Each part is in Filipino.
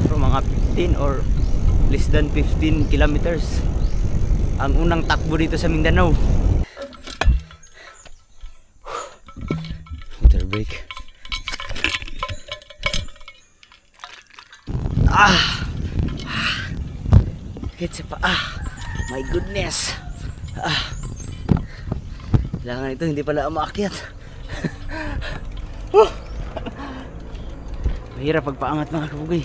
So, mga 15 or less than 15 kilometers ang unang takbo dito sa Mindanao. Water break. Sakit sa paa. My goodness. Kailangan ito, hindi pala umaakyat. Mahirap pagpaangat mga kabugay.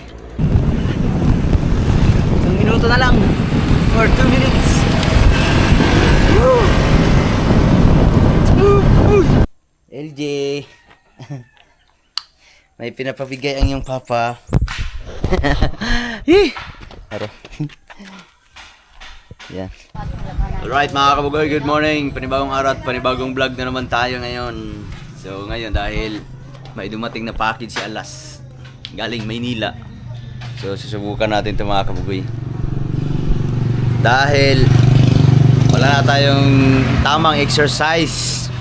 1 minuto na lang. Or 2 minutes. LJ. May pinapabigay ang iyong papa. Aro. Yan. Alright mga kabugay, good morning. Panibagong araw at panibagong vlog na naman tayo ngayon. So ngayon dahil may dumating na package si Alas galing Maynila. So susubukan natin ito mga kabugay. Dahil wala na tayong tamang exercise.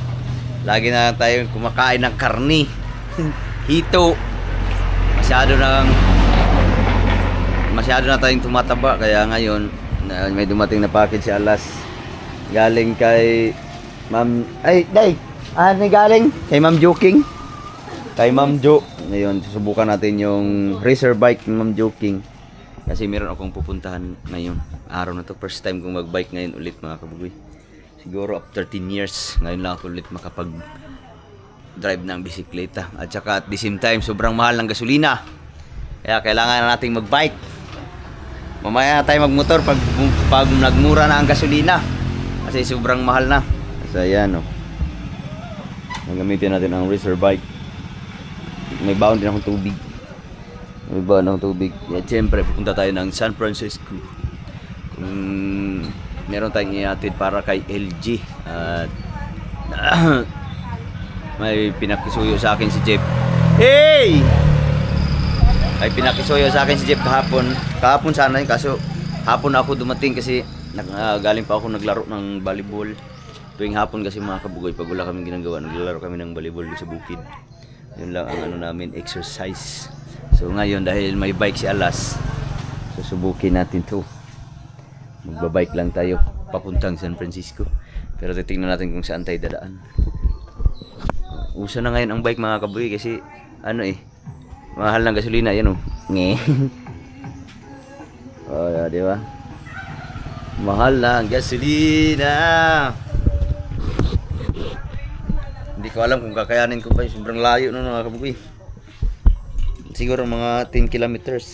Lagi na tayong kumakain ng karni. Hito. Masyado na tayong tumataba, kaya ngayon may dumating na package si Alas galing kay Ma'am galing kay Ma'am Joking, kay Ma'am Jo. Ngayon susubukan natin yung racer bike ni Ma'am Joking kasi meron akong pupuntahan ngayon araw na to. First time kong magbike ngayon ulit mga kabugoy, siguro after 13 years ngayon lang ako ulit makapag drive ng bisikleta. At saka at the same time sobrang mahal ng gasolina, kaya kailangan na nating magbike. Mamaya na tayo magmotor pag nagmura na ang gasolina kasi sobrang mahal na. So ayan o, gamitin natin ang racer bike. May baon din akong tubig. At siyempre pupunta tayo ng San Francisco. Kung meron tayong ihatid para kay LG. At may pinakisuyo sa akin si Jeff. Hey! Ay pinakisuyo sa akin si Jeff kahapon sana yun, kaso hapon ako dumating kasi galing pa ako naglaro ng volleyball. Tuwing hapon kasi mga kabugoy, pag wala kaming ginagawa, naglalaro kami ng volleyball sa bukid. Yun lang ang namin, exercise. So ngayon dahil may bike si Alas, susubukin natin to. Magbabike lang tayo papuntang San Francisco, pero titingnan natin kung saan tayo dadaan. Uso na ngayon ang bike mga kabugoy kasi mahal ng gasolina, yan o. Di ba? Mahal ng gasolina. Hindi ko alam kung kakayanin ko pa. Sobrang layo na mga kabugoy. Siguro mga 10 kilometers.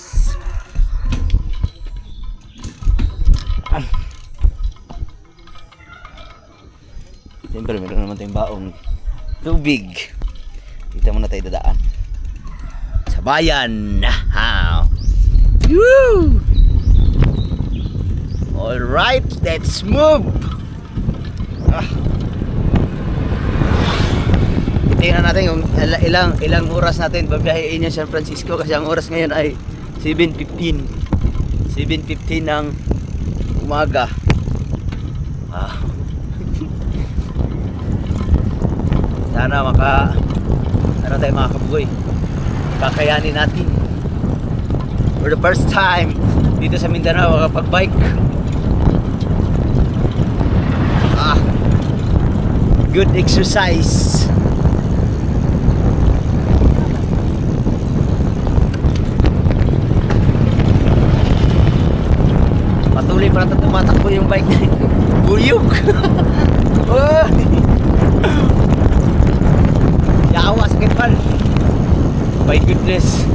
Siyempre meron naman tayong baong tubig. Dito muna tayo dadaan bayan. Woo! All right, let's move. Tingnan natin kung ilang oras natin babiyahin yung San Francisco kasi ang oras ngayon ay 7:15 ng umaga. Sana tayo mga kabugoy, kakayanin natin for the first time dito sa Mindanao makapag-bike. Good exercise. Patuloy pa natin tumatakbo yung bike na buyog. Yawa sa kipal. My goodness.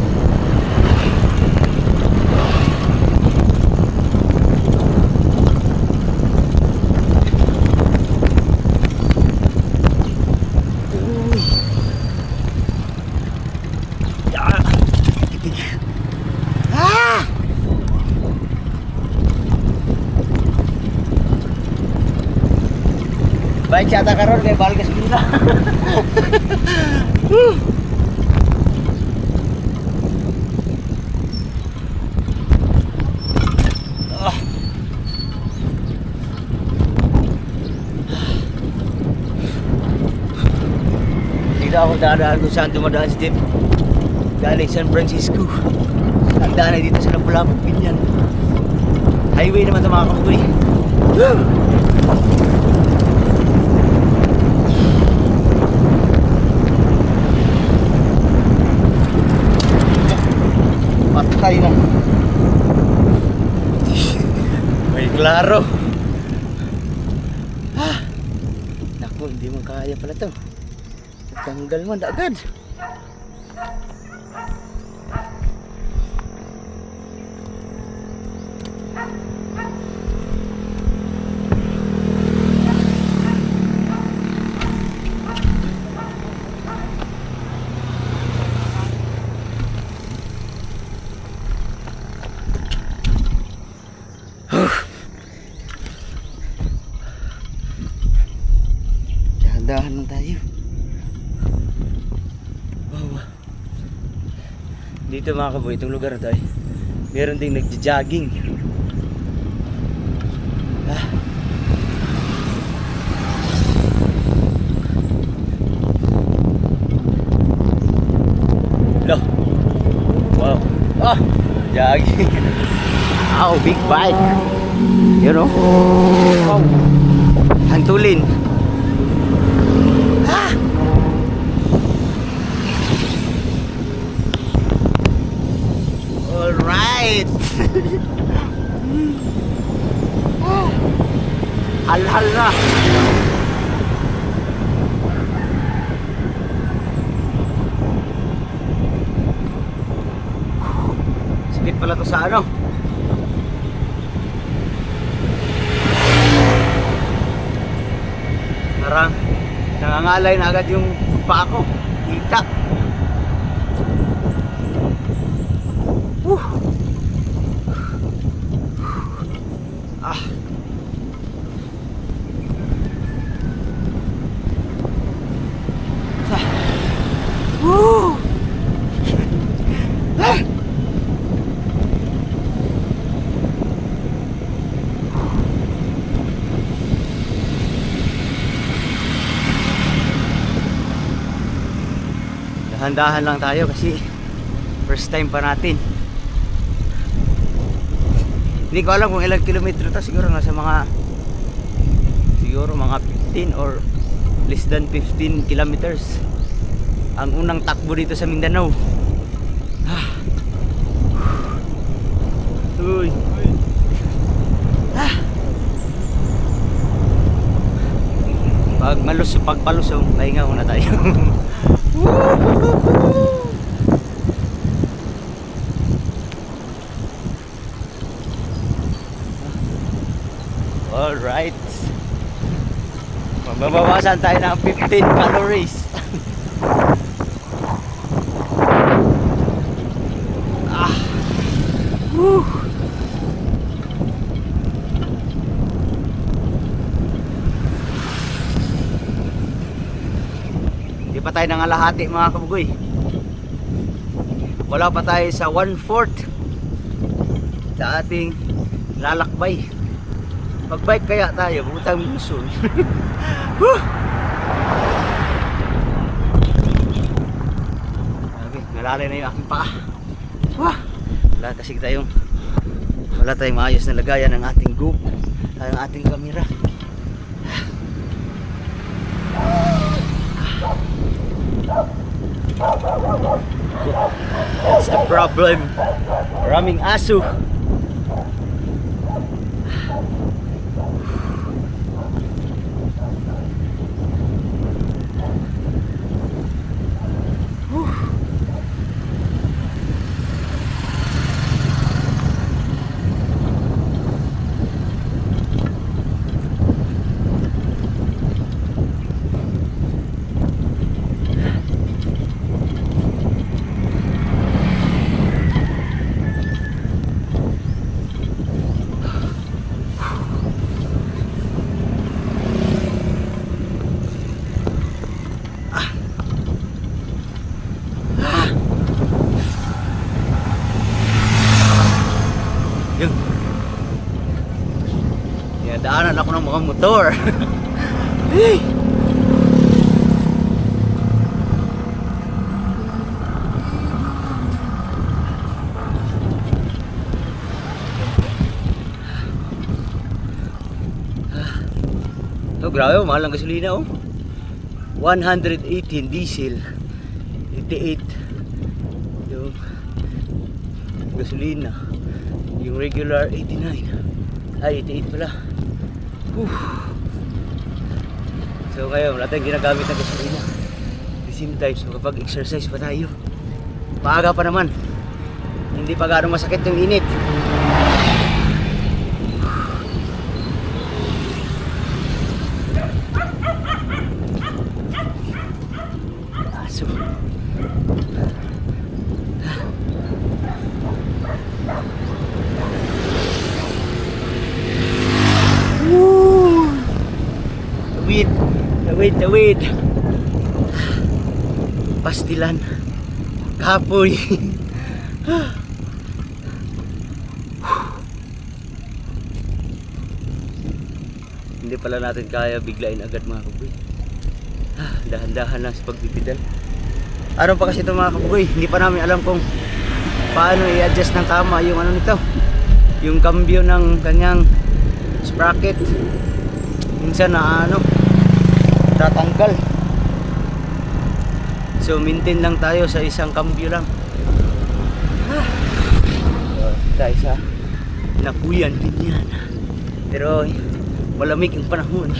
Baik siya karon kay bahal gasolina. Hindi ako dadaan kung saan dumadaan si Jeff. galing San Francisco. Handa na dito sa Lapu-Lapu, Binyan. Highway naman ito mga kabugoy. Patay na. May klaro. Naku, hindi mo kaya pala to. Tanggal mo agad. Dahan lang tayo. Wow. Dito mga kaboy, itong lugar tayo, meron ding nagja-jogging. Loh. Wow. Jogging. Big bike. You know? Wow. Hantulin. Alright. Hal-hal na. Sakit pala to sa ano. Parang nangangalay na agad yung paa ko. Kita. Dahan-dahan lang tayo kasi first time pa natin. Hindi ko alam kung ilang kilometro to, siguro nasa mga 15 or less than 15 kilometers ang unang takbo dito sa Mindanao. Uy. Pagpalusong, pahinga muna tayo. Alright. Mababawasan tayo ng 15 calories. Hindi pa tayo nangalahati mga kabugoy. Wala pa tayo sa 1/4 sa ating lalakbay. Mag-bike kaya tayo, butang muson. Grabe, nalalay na yung aking paa. Wala tayong maayos na lagayan ng ating GoPro, ng ating camera. That's the problem. Maraming aso. Daanan ako ng mga motor. Hey! to, grabe, mahal ang gasolina oh. 118 diesel, 88 yung gasolina, yung regular 89, ay 88 pala. So ngayon wala tayong ginagamit na gasolina. At the same time, so kapag exercise pa tayo, maaga pa naman, hindi pa gaano masakit yung init. So tawid pastilan kapoy. Hindi pala natin kaya biglain agad mga kabugoy. Dahan-dahan lang sa pagbibidal. Ano pa kasi ito mga kabugoy, hindi pa namin alam kung paano i-adjust ng tama yung ano nito, yung cambio ng kanyang sprocket. Minsan na ano, tatanggal. So maintain lang tayo sa isang cambio lang. Tayo sa Nakuyan din yan. Pero malamig ang panahon.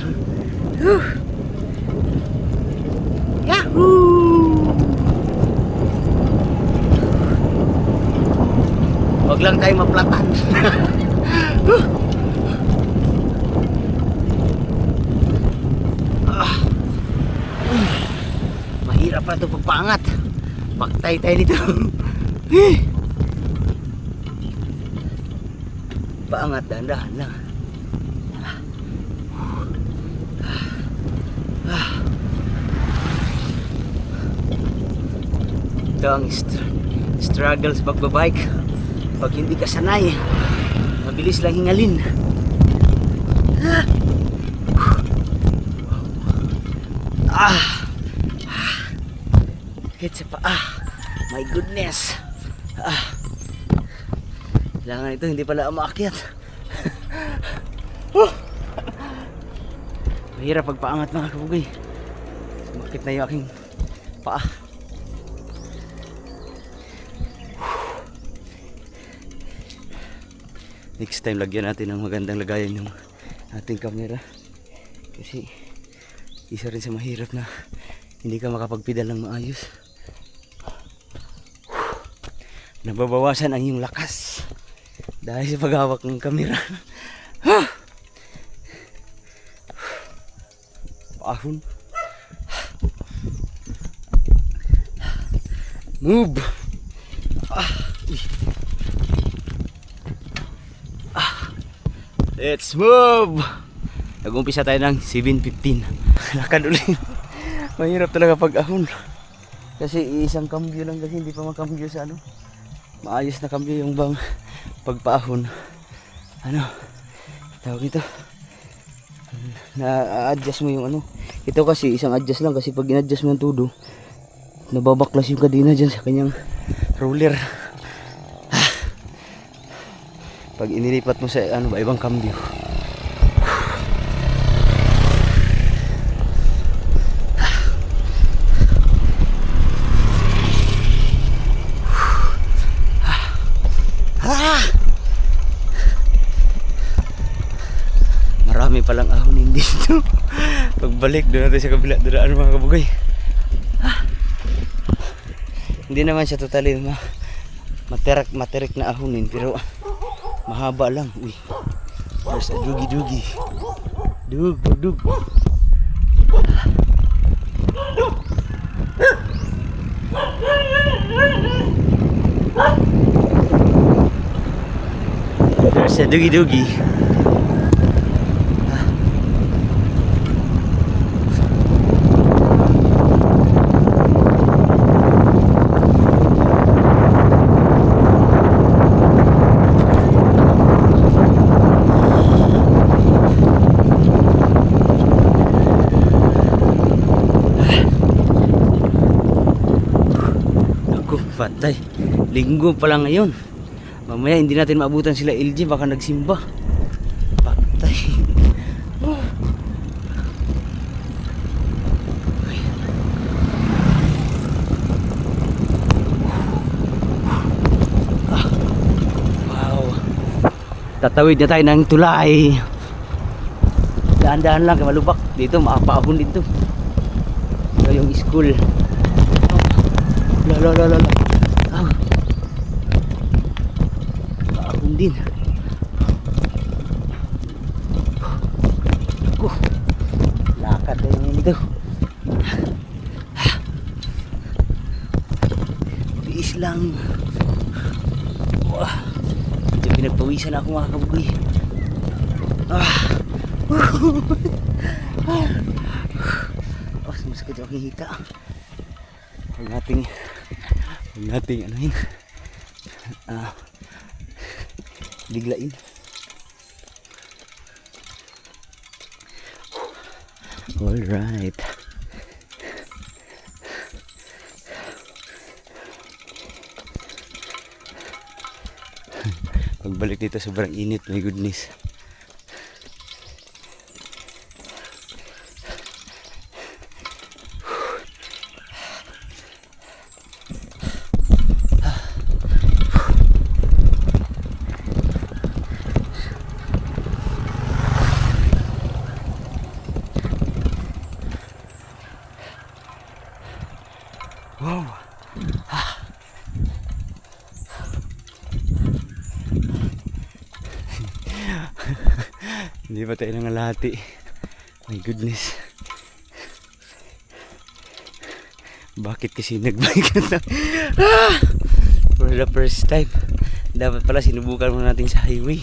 Yahoo! Wag lang tayo maplatan. Mahirap pa ito pagpangat. Paktay tayo dito. Paangat, dahan-dahan lang. Ito ang struggle sa pagbabike. Pag hindi ka sanay, mabilis lang hingalin. Sakit sa paa. My goodness. Kailangan ito hindi pala umaakyat. Mahirap pagpaangat mga kabugay. Sumakit na yung aking paa. Next time lagyan natin ng magandang lagayan yung ating camera. Kasi isa rin sa mahirap na hindi ka makapagpedal ng maayos. Nababawasan ang iyong lakas dahil sa paghawak ng camera. Ahon. Move. Let's move. Nag-umpisa tayo ng 7:15. Lakad ulit. Mahirap talaga pag ahon. Kasi isang cambio lang, kasi hindi pa makambyo sa ano. Maayos na cambio yung bang pagpaahon. Ano? Tawag ito. Na-adjust mo yung ano. Ito kasi isang adjust lang, kasi pag in-adjust mo yung todo, nababaklas yung kadena dyan sa kanyang roller. Pag inilipat mo sa ano ba, ibang cambio. Marami palang ahonin dito. Pagbalik doon natin sa kabila, duraan mga kabugay. Hindi naman siya totally materik na ahonin, pero mahaba lang. Uy, there's a dugi. Dug. There's a dugi. Patay. Linggo pa lang ngayon. Mamaya hindi natin maabutan sila LG, baka nagsimba. Patay. Tatawid na tayo ng tulay. Dahan-dahan lang, malubak. Dito, maapaahon dito. Ito yung school. Lala. Paahon din. Lakad tayo ngayon dito. Tiis lang. Wah. Medyo pinagpawisan ako mga kabugoy. Masakit yung aking hita. Huwag nating anuhin. Biglain. Alright. Pagbalik dito sobrang init, my goodness. Wow. Hindi pa tayo nangalahati. My goodness. Bakit kasi nagbike na? For the first time. Dapat pala sinubukan muna natin sa highway.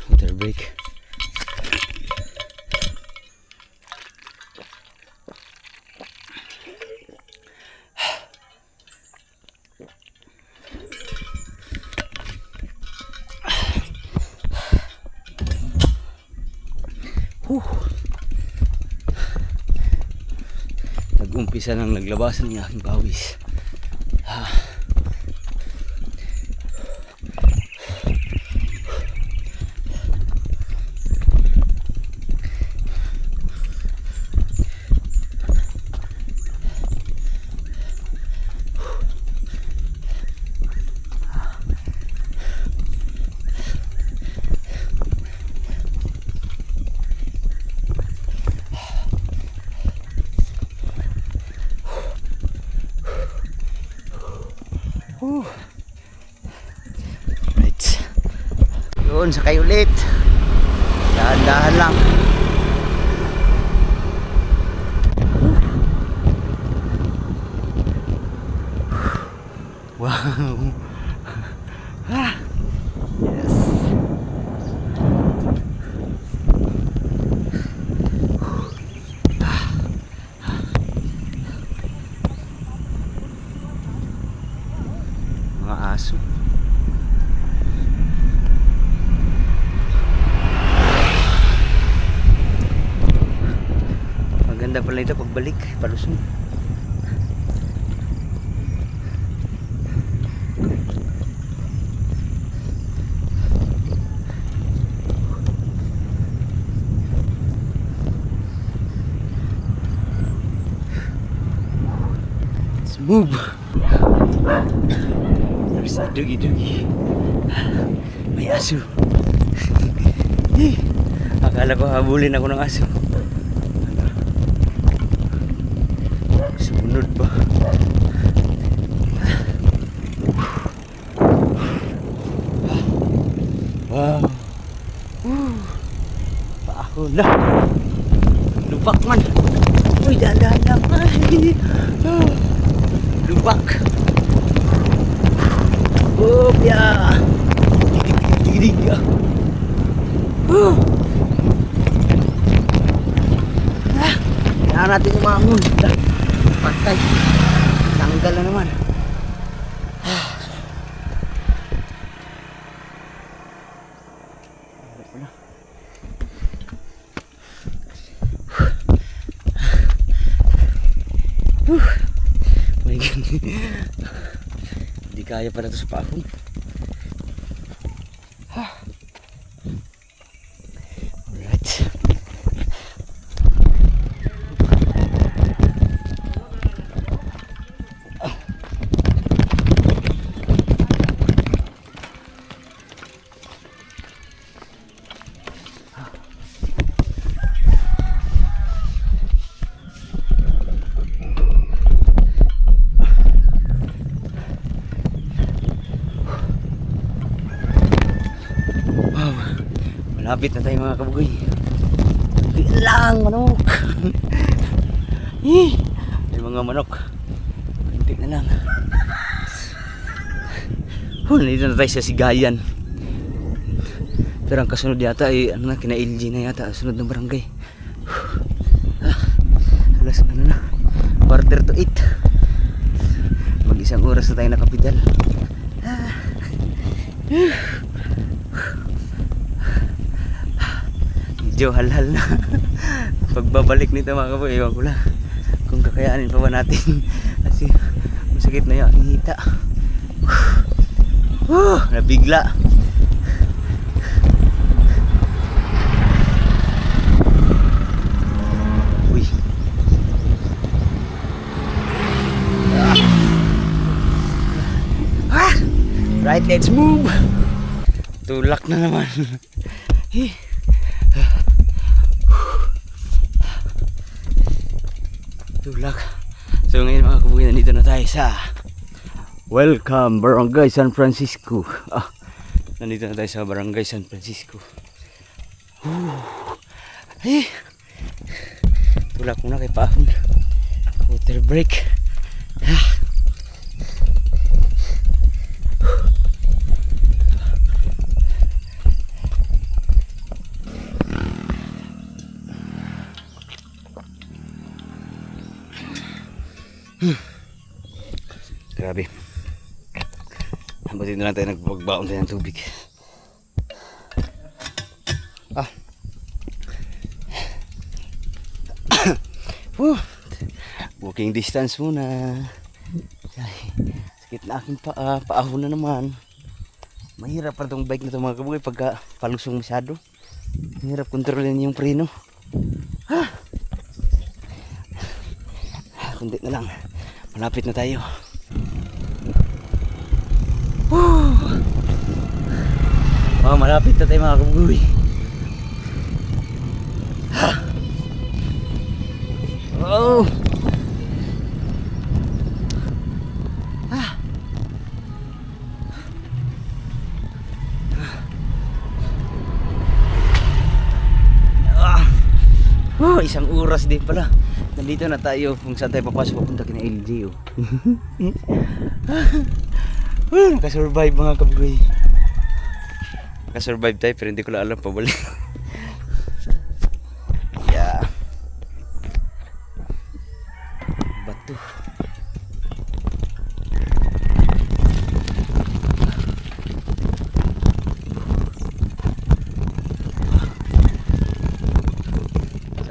Water break. Nag-umpisa nang naglabasan ng aking pawis. Right. Yun, sakay ulit. Dahan-dahan lang. Wow. Yes. Mga aso. Maganda pala ito pagbalik, palusong. Let's move. There's a dugi-dugi. May aso. Akala ko habulin ako ng aso. Sumunod pa. Wow. Paahon na. Lubak man. Uy, dahan-dahan lang. Lubak. Oh, ya. Didig ya. Kailangan natin umangon. Patay. Tanggal na naman. My God. Hindi kaya pa na ito sa paahon. Alright. Malapit na tayo mga kabugoy. Hindi lang manok. May mga manok. Hindi na lang. Nandito na tayo sa Sigayan. Pero ang kasunod yata ay ano na, kina LG na yata, sunod ng barangay. Alas ano na, 7:45. Mag-isang oras na tayo nakapidal. Medyo halhal na. Pagbabalik nito mga kaboy, ewan ko lang kung kakayanin pa ba natin. Kasi masakit na yung hita. Nabigla. Uy. Right, let's move. Tulak na naman. Tulak. So ngayon mga kabuhay, nandito na tayo sa Welcome Barangay San Francisco. Nandito na tayo sa Barangay San Francisco. Tulak muna kay Pahon. Water break. Grabe. Ba't dito lang tayo nagpagbaon tayo ng tubig. Walking distance muna. Ay, sakit na aking paahon na naman. Mahirap pa itong bike na ito mga kabugay pagka palusong masyado. Mahirap kontrolin yung preno. Kundi na lang, malapit na tayo. Malapit na tayo mga kabugay. Isang oras din pala. Nandito na tayo kung saan tayo papasok, papunta kina LG. Nakasurvive mga kabugay. Nakasurvive tayo pero hindi ko lang alam pabalik. Yeah. Bato.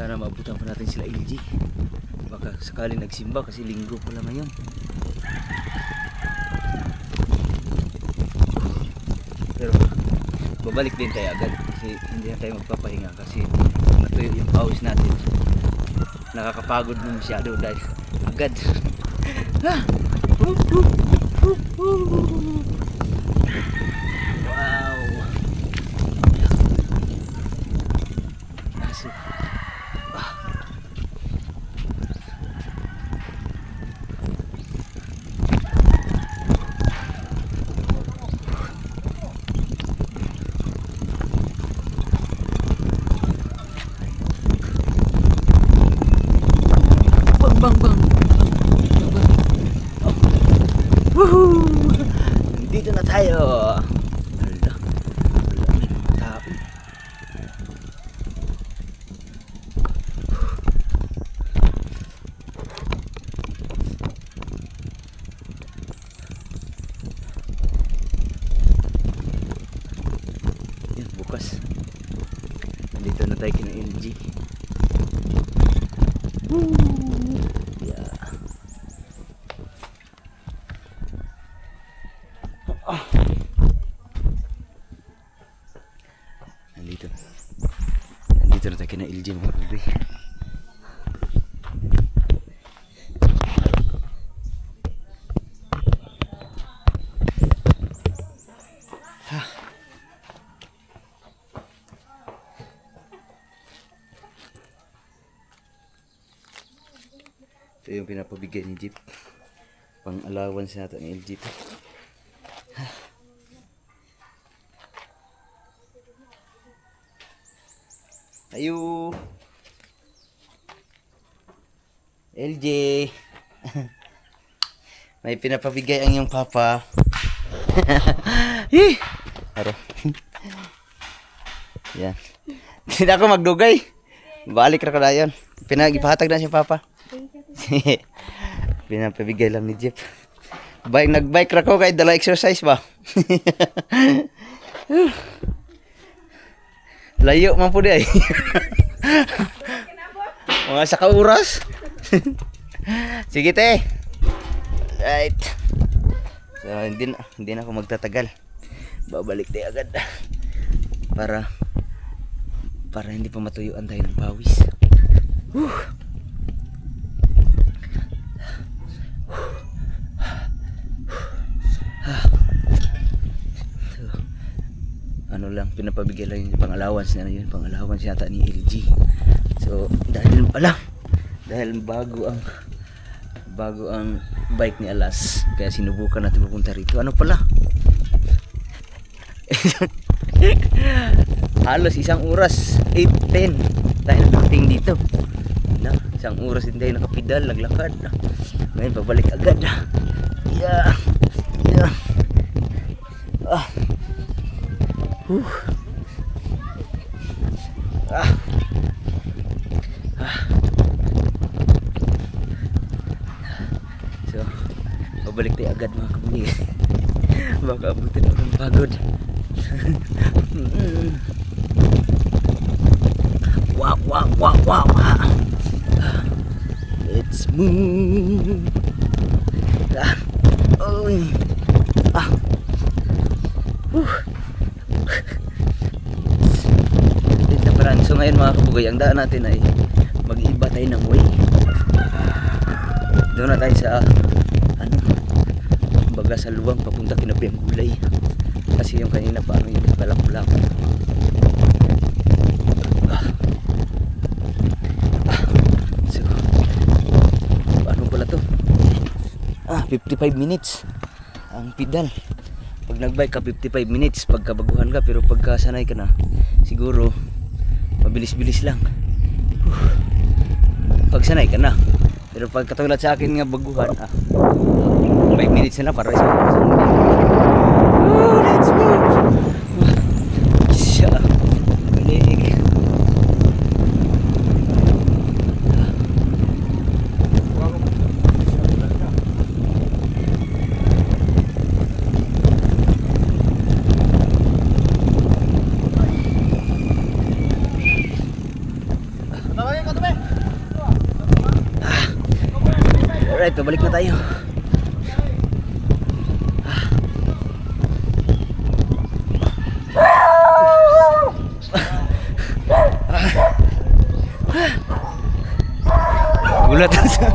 Sana maabutan pa natin sila LG. Baka sakaling nagsimba kasi linggo pala ngayon. Pero babalik din tayo agad kasi hindi na tayo magpapahinga kasi natuyo yung pawis natin. Nakakapagod na masyado dahil agad. Wow. Aso. Bang bang. Woohoo! Dito na tayo. Hala. Wala may mga tao. Yan, bukas. Dito na tayo kina LG. Woo! Yeah. Nandito na tayo kina LG mga kabay. Ito yung pinapabigay ni Jeep. Pang allowance natin ng LG to. Ayo. LJ. May pinapabigay ang iyong papa. Aro. Yan. Hindi na ako magdugay. Balik ra ko na yun. Ipahatag na si papa. Pinapabigay lang ni Jeep. Nagbike ra ko kay dala exercise ba. Layo man po di ay. Mga sa kauras. Sige te. Right. So hindi na ako magtatagal. Babalik tayo agad. Para hindi pa matuyuan tayo ng pawis. So, ano lang, pinapabigay lang yung pang-allowance na yun. Pang-allowance yata ni LG. So, dahil bago ang bike ni Alas, kaya sinubukan natin pupunta rito. Ano pala? Halos isang oras, 8:10 tayo nakating dito. Isang oras din tayo nakapidal, naglakad. Ngayon pabalik agad. Yeah. So, pabalik tayo agad mga kabuli. Baka abutin ako ng pagod. Wow. Let's move. So ngayon mga kabugay, ang daan natin ay mag-iba tayo ng way. Doon na tayo sa baga sa luwang papunta Kinabiang Gulay. Kasi yung kanina pa yung balak-balak. So ano pala to? 55 minutes ang pedal. Pag nagbike ka 55 minutes pagka baguhan ka, pero pagka sanay ka na siguro mabilis-bilis lang. Pag sanay ka na. Pero pag katulad sa akin nga baguhan, 5 minutes na para isang let's move. Siya. Balik. Alright, pabalik na tayo. Gulat na sa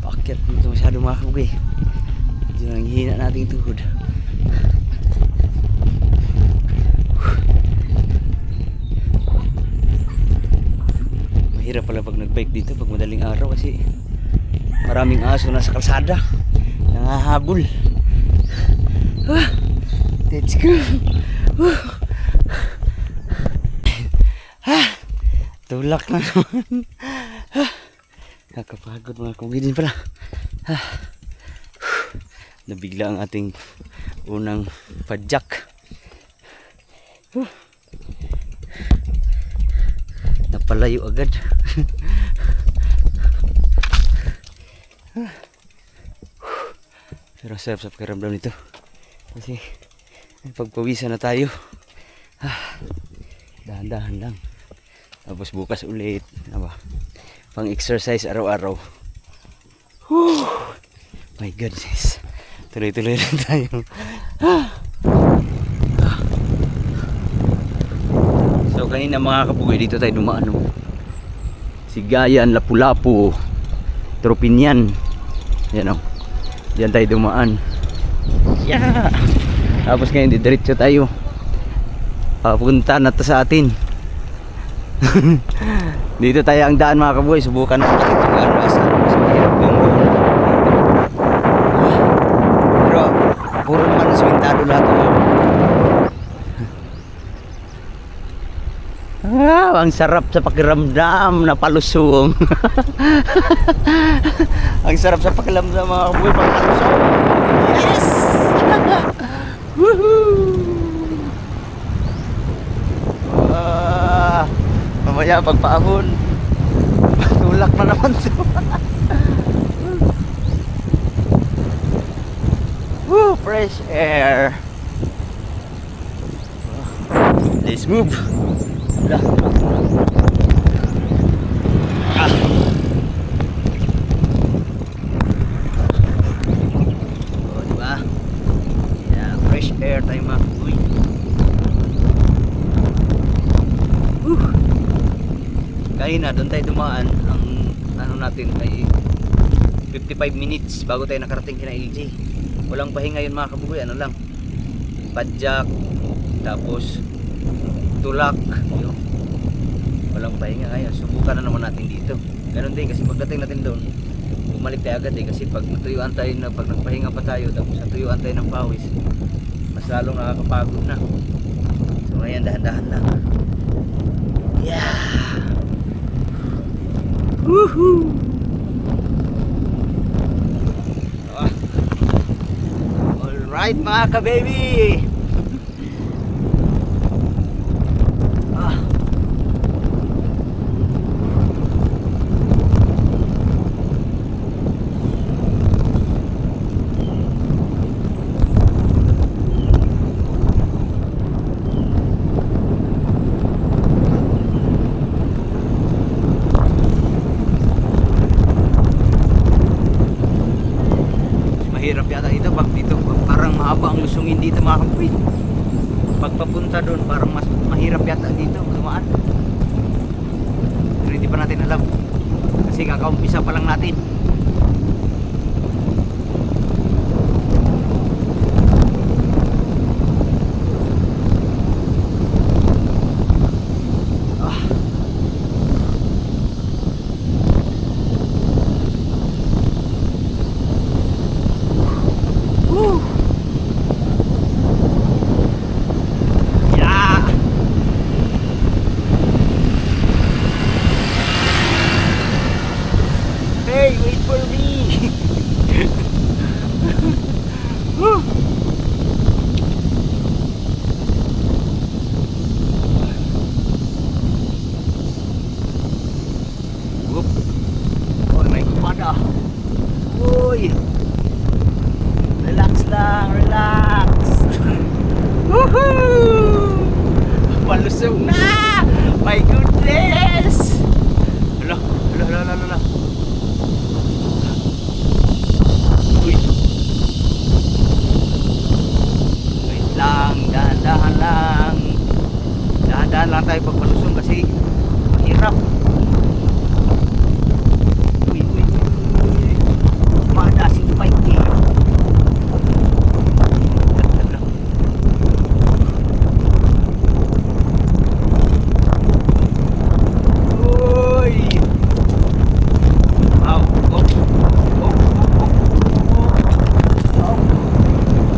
paket nito masyado mga kabugay. Diyan ang hihina nating tuhod. Mahirap pala pag nagbike dito pag madaling araw kasi maraming aso na sa kalsada nangahabol. Let's go. Tulak na naman. Nakapagod mga kumidin pala. Nabigla ang ating unang padjak. Napalayo agad. Pero sarap sa pakiramdam nito. Kasi pagpawisan na tayo. Dahan-dahan lang. Tapos bukas ulit. Pang exercise araw-araw. My goodness. Tuloy-tuloy lang tayo. So kanina mga kabugay dito tayo dumaan. Sigayan, Lapu-Lapu, Tropinian. Yan o. Diyan tayo dumaan. Yeah! Tapos ngayon didiretso tayo. Papunta na to sa atin. Dito tayo ang daan mga kabuhay. Subukan natin kung gaano asal. Mas mahirap yung doon. Pero puro naman aswintado lahat. Ang sarap sa pakiramdam na palusong. Ang sarap sa pakiramdam mga kabuhay pag palusong. Yes! Woohoo! Mamaya pagpaahon tulak na naman to. Woo, fresh air. Let's move. Oh, diba? Yeah, fresh air tayo mga kuy. Kanina doon tayo dumaan. Ang ano natin ay 55 minutes bago tayo nakarating kina LJ. Walang pahinga yun mga kabugoy. Ano lang, padjak, tapos tulak yun. Walang pahinga. Ngayon subukan na naman natin dito. Ganon din kasi pagdating natin doon bumalik tayo agad kasi pag natuyuan tayo na, pag nagpahinga pa tayo tapos natuyuan tayo ng pawis, mas lalong nakakapagod na. So ngayon dahan-dahan lang. Yeah! Woohoo! Alright mga ka-baby! Mahirap yata dito pag dito parang mahaba ang lusungin dito mga kabuhay. Pagpapunta doon parang mas mahirap yata dito dumaan. Pero hindi pa natin alam kasi kakaumpisa pa lang natin. Hey, wait for me! Whoop! Oh, may kumada! Uy! Relax lang, relax! Woohoo! Palusog na! My goodness! Hala, hala, hala, hala, hala. Dahan-dahan lang tayo pagpalusong kasi mahirap. Uy, uy, uy. Madasing bike eh. Uy. Wow. Oh. Oh. Oh. Oh.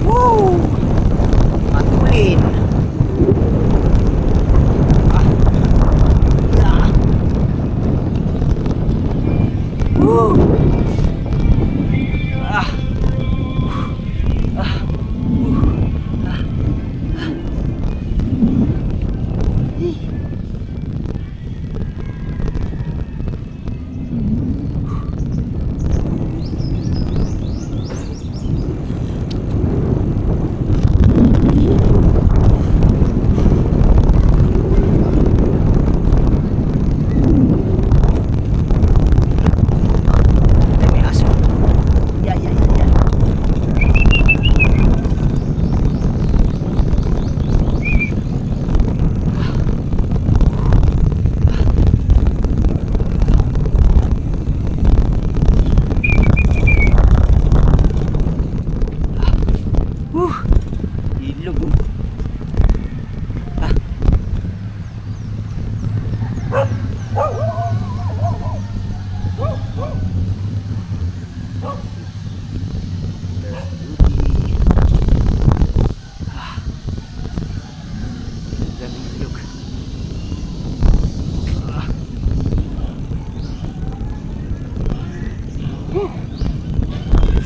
Woo. Matulin.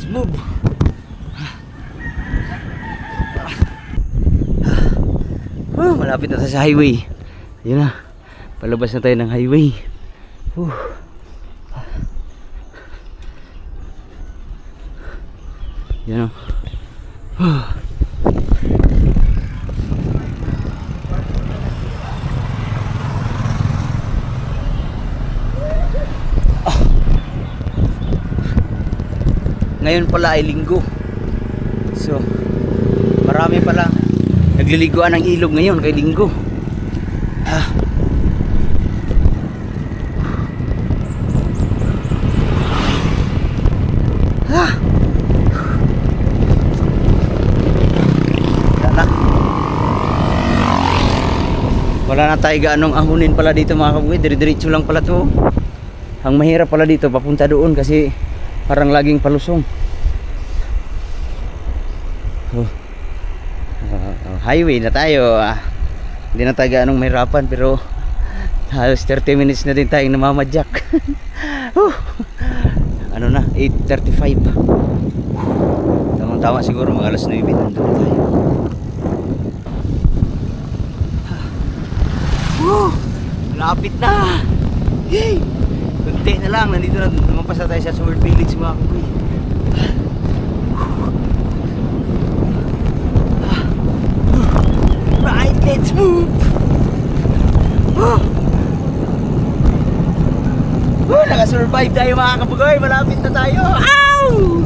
Let's move. Malapit na tayo sa highway. Yun na. Palabas na tayo ng highway. Yan o. Ngayon pala ay linggo. So, marami pala nagliliguan ng ilog ngayon kay linggo. Wala na tayo gaanong ahunin pala dito mga kabukid. Dire-diretso lang pala to. Ang mahirap pala dito papunta doon kasi parang laging palusong. Highway na tayo. Hindi na tayo gaanong mahirapan pero halos 30 minutes na din tayong namamadyak. Ano na, 8:35. Tamang-tama siguro mga alas 9 nandun na tayo. Malapit na. Hey! Kunti na lang. Nandito na naman pa tayo sa Sword Village mga kabukid. Right, let's move. Naka-survive tayo mga kabukid. Malapit na tayo. Ow!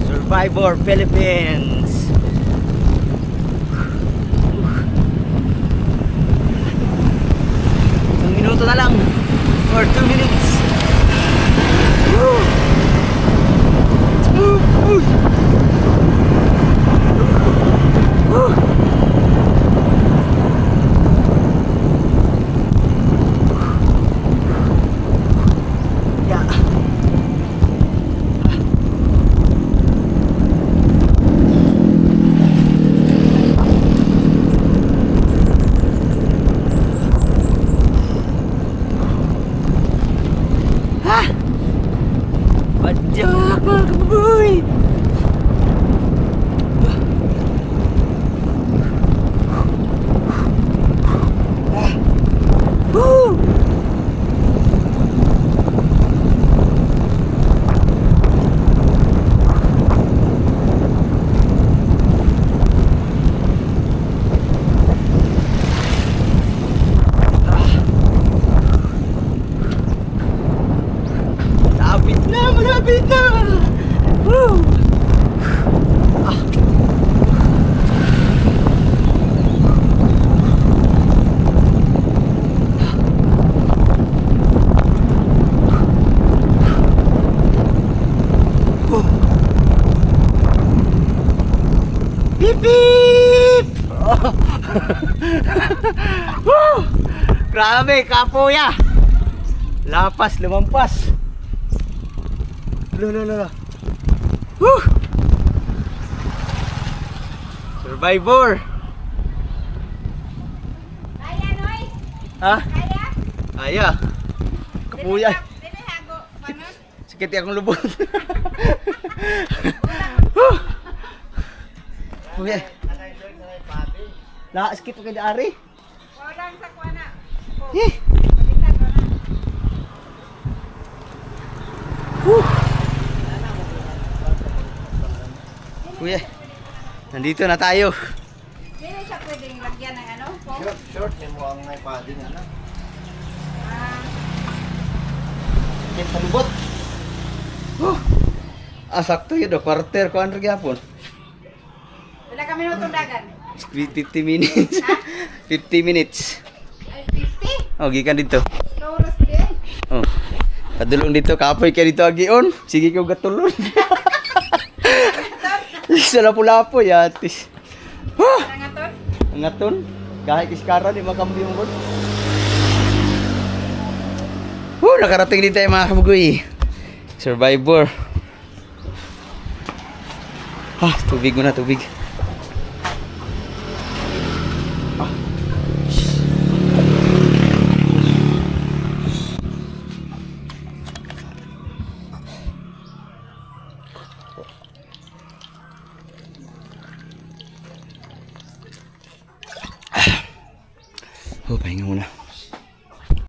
Survivor Philippines. Minuto na lang or 2 minutes. Badyak mga kababoy. Malapit na! Woo! Beep beep! Woo! Grabe, kapoya! Lapas, lumampas! Lala. Woo! Survivor. Kaya, Noy? Ha? Kaya? Aya. Kapuya. Dili hago, manot. Sakit akong lubot. Kapuya. La, sakit ko kay Ari. Wadang sa kuana. Eh. Palitan ko na. Kuya, nandito na tayo. Dili siya pwedeng lagyan ng ano? Foam? Short, may mo ang may padding, ano? Sakit sa lubot. Sakto yun, quarter ko ano gyapon. Wala ka minutong dagan. 50 minutes. Ha? 50 minutes. Ay, 50? Oh, gikan dito. Kauras ko din. Oh. Padulong dito, kapoy ka dito agion. Sige ko gatulon. Sa lapu-lapo yatis. Nangaton? Ngaton, kahit iskara di makambi mo. Nakarating din tayo mga kabugoy. Survivor. Tubig muna, tubig. Pahinga muna.